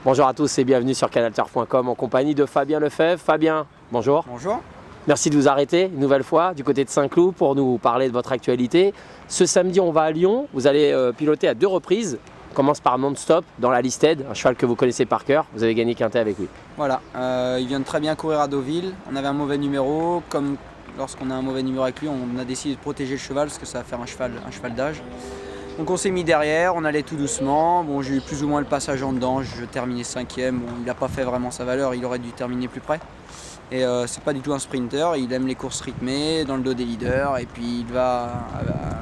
Bonjour à tous et bienvenue sur canalturf.com en compagnie de Fabien Lefebvre. Fabien, bonjour. Bonjour. Merci de vous arrêter une nouvelle fois du côté de Saint-Cloud pour nous parler de votre actualité. Ce samedi, on va à Lyon. Vous allez piloter à 2 reprises. On commence par Non-Stop dans la Listed, un cheval que vous connaissez par cœur. Vous avez gagné Quintet avec lui. Voilà, il vient de très bien courir à Deauville. On avait un mauvais numéro. Comme lorsqu'on a un mauvais numéro avec lui, on a décidé de protéger le cheval parce que ça va faire un cheval d'âge. Donc on s'est mis derrière, on allait tout doucement. Bon, j'ai eu plus ou moins le passage en dedans. Je terminais 5e. Bon, il n'a pas fait vraiment sa valeur. Il aurait dû terminer plus près. Et c'est pas du tout un sprinter, il aime les courses rythmées, dans le dos des leaders, et puis il va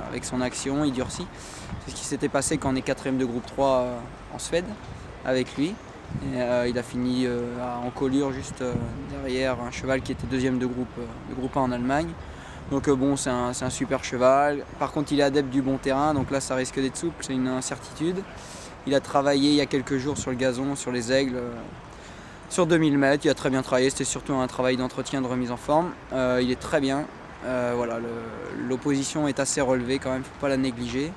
avec son action, il durcit. C'est ce qui s'était passé quand on est 4e de groupe 3 en Suède avec lui. Et, il a fini en colure juste derrière un cheval qui était 2e de groupe 1 en Allemagne. Donc bon, c'est un super cheval. Par contre, il est adepte du bon terrain, donc là ça risque d'être souple, c'est une incertitude. Il a travaillé il y a quelques jours sur le gazon, sur les aigles. Sur 2000 mètres, il a très bien travaillé, c'était surtout un travail d'entretien, de remise en forme. Il est très bien, voilà, l'opposition est assez relevée quand même, il ne faut pas la négliger.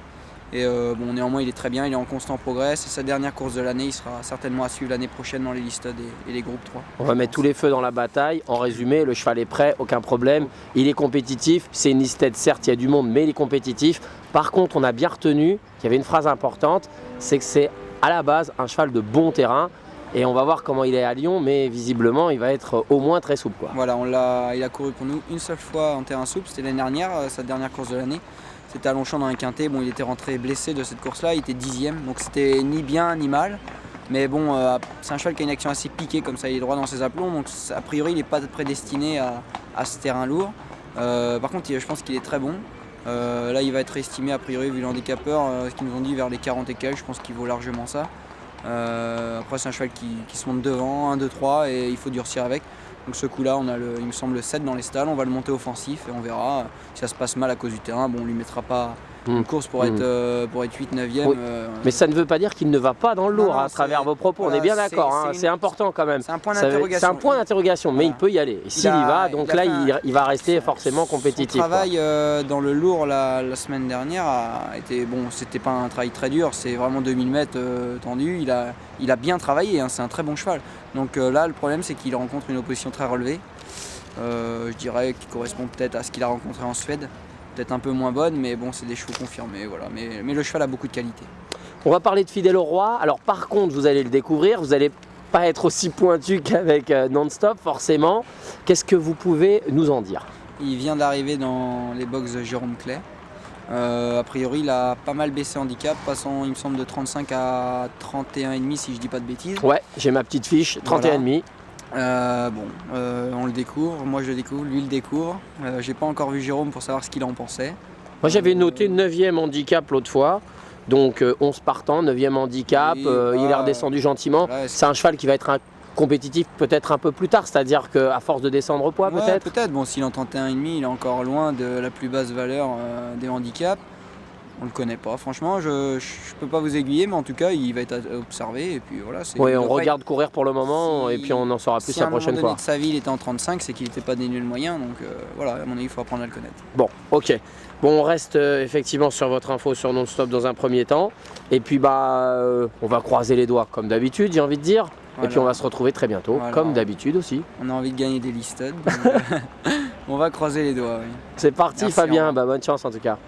Et bon, néanmoins il est très bien, il est en constant progrès, c'est sa dernière course de l'année, il sera certainement à suivre l'année prochaine dans les listes et les groupes 3. On va mettre tous les feux dans la bataille. En résumé, le cheval est prêt, aucun problème. Il est compétitif, c'est une Listed, certes il y a du monde, mais il est compétitif. Par contre, on a bien retenu qu'il y avait une phrase importante, c'est que c'est à la base un cheval de bon terrain. Et on va voir comment il est à Lyon, mais visiblement il va être au moins très souple, quoi. Voilà, il a couru pour nous une seule fois en terrain souple, c'était l'année dernière, sa dernière course de l'année. C'était à Longchamp dans un quintet, bon il était rentré blessé de cette course-là, il était 10e, donc c'était ni bien ni mal. Mais bon, c'est un cheval qui a une action assez piquée, comme ça il est droit dans ses aplombs, donc a priori il n'est pas prédestiné à ce terrain lourd. Par contre je pense qu'il est très bon. Là il va être estimé a priori vu l'handicapeur, ce qu'ils nous ont dit vers les 40 et quelques, je pense qu'il vaut largement ça. Après c'est un cheval qui se monte devant, 1, 2, 3 et il faut durcir avec. Donc ce coup là on a il me semble le 7 dans les stalles, on va le monter offensif et on verra si ça se passe mal à cause du terrain. Bon on lui mettra pas une course pour être 8, 9e. Oui. Mais ça ne veut pas dire qu'il ne va pas dans le lourd, non, à travers vos propos, voilà, on est bien d'accord, c'est important quand même. C'est un point d'interrogation. C'est un point d'interrogation, mais voilà, il peut y aller. Et s'il y va, donc là il va rester forcément compétitif. Son travail dans le lourd la semaine dernière a été, bon, c'était pas un travail très dur, c'est vraiment 2000 mètres tendus, il a bien travaillé, hein, c'est un très bon cheval. Donc là le problème c'est qu'il rencontre une opposition très relevée, je dirais qui correspond peut-être à ce qu'il a rencontré en Suède. Peut-être un peu moins bonne, mais bon, c'est des chevaux confirmés, voilà. Mais le cheval a beaucoup de qualité. On va parler de Fidèle au Roi. Alors par contre, vous allez le découvrir, vous n'allez pas être aussi pointu qu'avec Non-Stop, forcément. Qu'est-ce que vous pouvez nous en dire? Il vient d'arriver dans les box de Jérôme Clay. A priori, il a pas mal baissé handicap, passant, il me semble, de 35 à 31,5 si je dis pas de bêtises. Ouais, j'ai ma petite fiche, 31,5. On le découvre, moi je le découvre, lui le découvre. J'ai pas encore vu Jérôme pour savoir ce qu'il en pensait. Moi j'avais noté 9e handicap l'autre fois, donc 11 partants, 9e handicap, il est redescendu gentiment. Voilà, c'est un cheval qui va être compétitif peut-être un peu plus tard, c'est-à-dire qu'à force de descendre au poids peut-être. Peut-être, bon s'il est en 31,5, il est encore loin de la plus basse valeur des handicaps. On le connaît pas, franchement, je peux pas vous aiguiller, mais en tout cas, il va être observé et puis voilà. Oui, on regarde courir pour le moment et puis on en saura plus la prochaine fois. Si à un moment donné de sa vie, il était en 35, c'est qu'il n'était pas dénué de moyens, donc voilà, à mon avis, il faut apprendre à le connaître. Bon, ok. Bon, on reste effectivement sur votre info sur Non-Stop dans un premier temps, et puis on va croiser les doigts comme d'habitude, j'ai envie de dire, voilà. Et puis on va se retrouver très bientôt, voilà, comme d'habitude aussi. On a envie de gagner des listed, on va croiser les doigts. Oui. C'est parti. Merci, Fabien, bonne chance en tout cas.